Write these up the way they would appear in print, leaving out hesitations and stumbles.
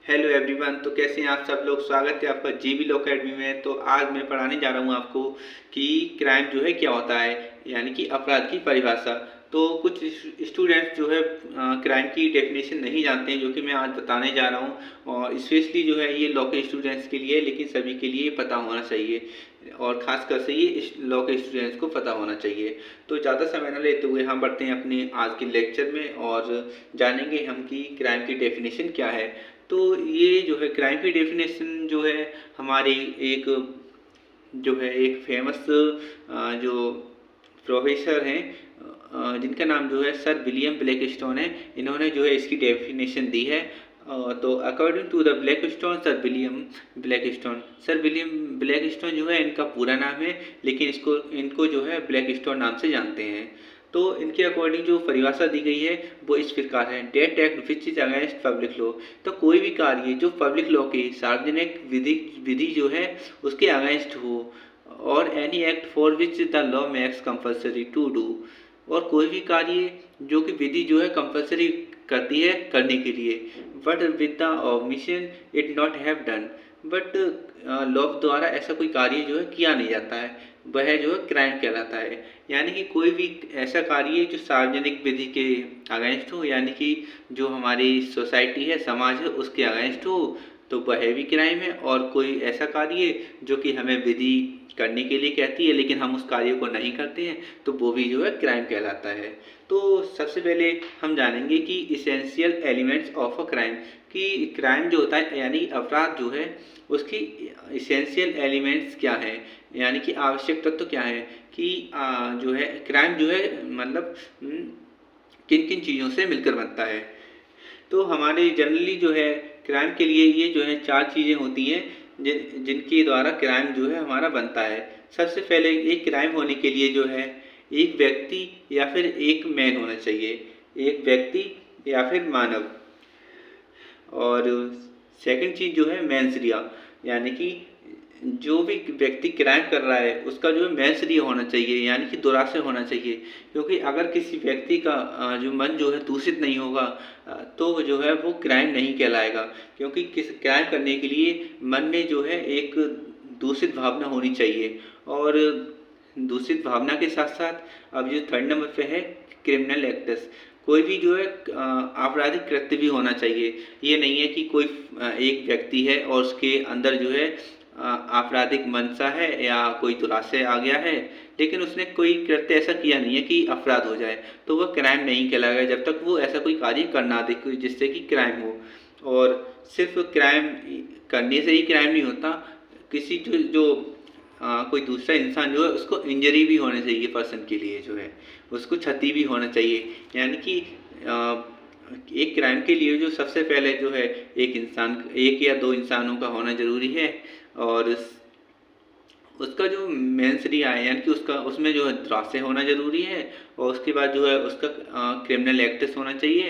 Hello everyone. तो कैसे हैं आप सब लोग। स्वागत है आपका जीबी लॉ अकेडमी में। तो आज मैं पढ़ाने जा रहा हूं आपको कि क्राइम जो है क्या होता है, यानी कि अपराध की परिभाषा। तो कुछ स्टूडेंट्स जो है क्राइम की डेफिनेशन नहीं जानते हैं, जो कि मैं आज बताने जा रहा हूं। और स्पेशली जो है ये लॉ के स्टूडेंट्स के लिए, लेकिन सभी के लिए पता होना चाहिए, और ख़ासकर से ये लॉ के स्टूडेंट्स को पता होना चाहिए। तो ज़्यादा समय न लेते हुए हम बढ़ते हैं अपने आज के लेक्चर में और जानेंगे हम कि क्राइम की डेफिनेशन क्या है। तो ये जो है क्राइम की डेफिनेशन जो है हमारी एक एक फेमस जो प्रोफेसर हैं, जिनका नाम जो है सर विलियम ब्लैकस्टोन है। इन्होंने जो है इसकी डेफिनेशन दी है। तो according to the Blackstone, sir William Blackstone जो है इनका पूरा नाम है, लेकिन इनको जो है ब्लैकस्टोन नाम से जानते हैं। तो इनके अकॉर्डिंग जो परिभाषा दी गई है वो इस प्रकार है: that act which is against public law. तो कोई भी कार्य जो पब्लिक लॉ की सार्वजनिक विधि जो है उसके अगेंस्ट हो, और any act for which the law makes compulsory to do. और कोई भी कार्य जो कि विधि जो है कंपल्सरी करती है करने के लिए, but with the omission it not have done. But law द्वारा ऐसा कोई कार्य जो है किया नहीं जाता है, वह जो है क्राइम कहलाता है। यानी कि कोई भी ऐसा कार्य जो सार्वजनिक विधि के अगेंस्ट हो, यानी कि जो हमारी सोसाइटी है, समाज है, उसके अगेंस्ट हो, तो वह भी क्राइम है। और कोई ऐसा कार्य जो कि हमें विधि करने के लिए कहती है लेकिन हम उस कार्य को नहीं करते हैं, तो वो भी जो है क्राइम कहलाता है। तो सबसे पहले हम जानेंगे कि essential elements of a crime, कि क्राइम जो होता है यानी अपराध जो है उसकी इसेंशियल एलिमेंट्स क्या हैं, यानी कि आवश्यक तत्व क्या है, कि जो है क्राइम जो है मतलब किन किन चीज़ों से मिलकर बनता है। तो हमारे जनरली जो है क्राइम के लिए ये जो है चार चीज़ें होती हैं जिनके द्वारा क्राइम जो है हमारा बनता है। सबसे पहले एक क्राइम होने के लिए जो है एक व्यक्ति या फिर एक मैन होना चाहिए, एक व्यक्ति या फिर मानव। और सेकंड चीज़ जो है मेंसरिया, यानी कि जो भी व्यक्ति क्राइम कर रहा है उसका जो है मेंसरिया होना चाहिए, यानी कि दुराशय होना चाहिए। क्योंकि अगर किसी व्यक्ति का जो मन जो है दूषित नहीं होगा, तो जो है वो क्राइम नहीं कहलाएगा। क्योंकि किस क्राइम करने के लिए मन में जो है एक दूषित भावना होनी चाहिए। और दूषित भावना के साथ साथ अब जो थर्ड नंबर पे है क्रिमिनल एक्ट्स, कोई भी जो है आपराधिक कृत्य भी होना चाहिए। ये नहीं है कि कोई एक व्यक्ति है और उसके अंदर जो है आपराधिक मंशा है या कोई दुराशय आ गया है, लेकिन उसने कोई कृत्य ऐसा किया नहीं है कि अपराध हो जाए, तो वह क्राइम नहीं कहलाएगा जब तक वो ऐसा कोई कार्य कर ना दे जिससे कि क्राइम हो। और सिर्फ क्राइम करने से ही क्राइम नहीं होता, किसी जो कोई दूसरा इंसान जो है उसको इंजरी भी होनी चाहिए, पर्सन के लिए जो है उसको क्षति भी होना चाहिए। यानी कि एक क्राइम के लिए जो सबसे पहले जो है एक या दो इंसानों का होना ज़रूरी है, और उसका जो मेंसरिया है यानी कि उसमें जो है दुराशय होना ज़रूरी है। और उसके बाद जो है उसका क्रिमिनल एक्ट्स होना चाहिए,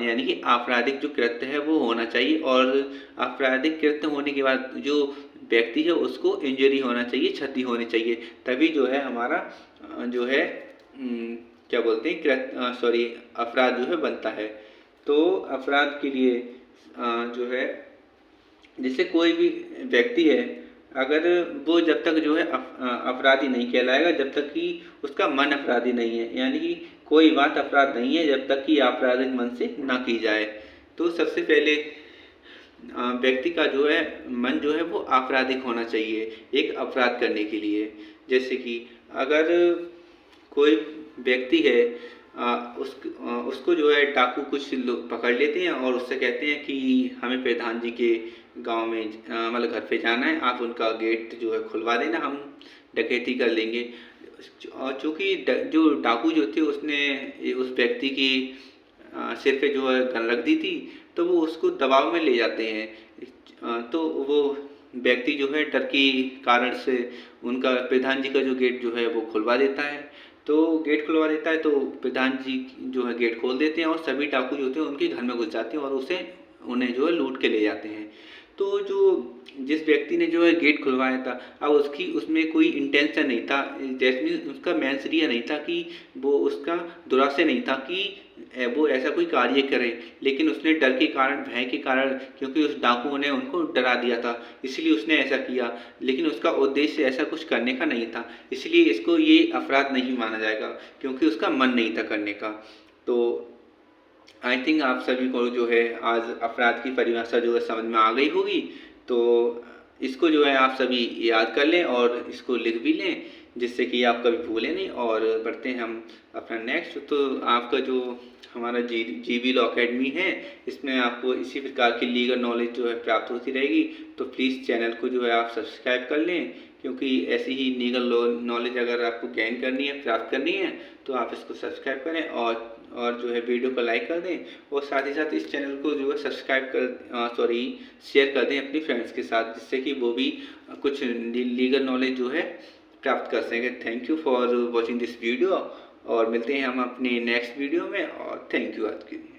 यानी कि आपराधिक जो कृत्य है वो होना चाहिए। और आपराधिक कृत्य होने के बाद जो व्यक्ति है उसको इंजरी होना चाहिए, क्षति होनी चाहिए, तभी जो है हमारा जो है क्या बोलते हैं अपराध जो है बनता है। तो अपराध के लिए जो है जैसे कोई भी व्यक्ति है, अगर वो जब तक जो है अपराधी नहीं कहलाएगा जब तक कि उसका मन अपराधी नहीं है, यानी कि कोई बात अपराध नहीं है जब तक कि आपराधिक मन से ना की जाए। तो सबसे पहले व्यक्ति का जो है मन जो है वो आपराधिक होना चाहिए एक अपराध करने के लिए। जैसे कि अगर कोई व्यक्ति है, उसको जो है डाकू कुछ लोग पकड़ लेते हैं और उससे कहते हैं कि हमें प्रधान जी के गांव में मतलब घर पे जाना है, आप उनका गेट जो है खुलवा देना, हम डकैती कर लेंगे। और चूँकि जो डाकू जो थे उसने उस व्यक्ति की सिर पे जो है गन रख दी थी, तो वो उसको दबाव में ले जाते हैं। तो वो व्यक्ति जो है डर के कारण से उनका प्रधान जी का जो गेट जो है वो खुलवा देता है। तो गेट खुलवा देता है तो प्रधान जी जो है गेट खोल देते हैं और सभी डाकू जो होते हैं उनके घर में घुस जाते हैं और उन्हें जो है लूट के ले जाते हैं। तो जिस व्यक्ति ने जो है गेट खुलवाया था, अब उसमें कोई इंटेंशन नहीं था, जैसे उसका मेंसरिया नहीं था कि वो उसका दुराशय नहीं था कि वो ऐसा कोई कार्य करे, लेकिन उसने डर के कारण, भय के कारण, क्योंकि उस डाकुओं ने उनको डरा दिया था, इसलिए उसने ऐसा किया। लेकिन उसका उद्देश्य ऐसा कुछ करने का नहीं था, इसलिए इसको ये अपराध नहीं माना जाएगा, क्योंकि उसका मन नहीं था करने का। तो आई थिंक आप सभी को जो है आज अपराध की परिभाषा जो है समझ में आ गई होगी। तो इसको जो है आप सभी याद कर लें और इसको लिख भी लें, जिससे कि आप कभी भूलें नहीं। और बढ़ते हैं हम अपना नेक्स्ट। तो आपका जो हमारा जीबी लॉ अकेडमी है, इसमें आपको इसी प्रकार की लीगल नॉलेज जो है प्राप्त होती रहेगी। तो प्लीज़ चैनल को जो है आप सब्सक्राइब कर लें, क्योंकि ऐसी ही लीगल नॉलेज अगर आपको गेन करनी है, प्राप्त करनी है, तो आप इसको सब्सक्राइब करें और जो है वीडियो को लाइक कर दें, और साथ ही साथ इस चैनल को जो है सब्सक्राइब कर शेयर कर दें अपने फ्रेंड्स के साथ, जिससे कि वो भी कुछ लीगल नॉलेज जो है प्राप्त कर सकें। Thank you for watching this video, और मिलते हैं हम अपने नेक्स्ट वीडियो में, और थैंक यू आज के लिए।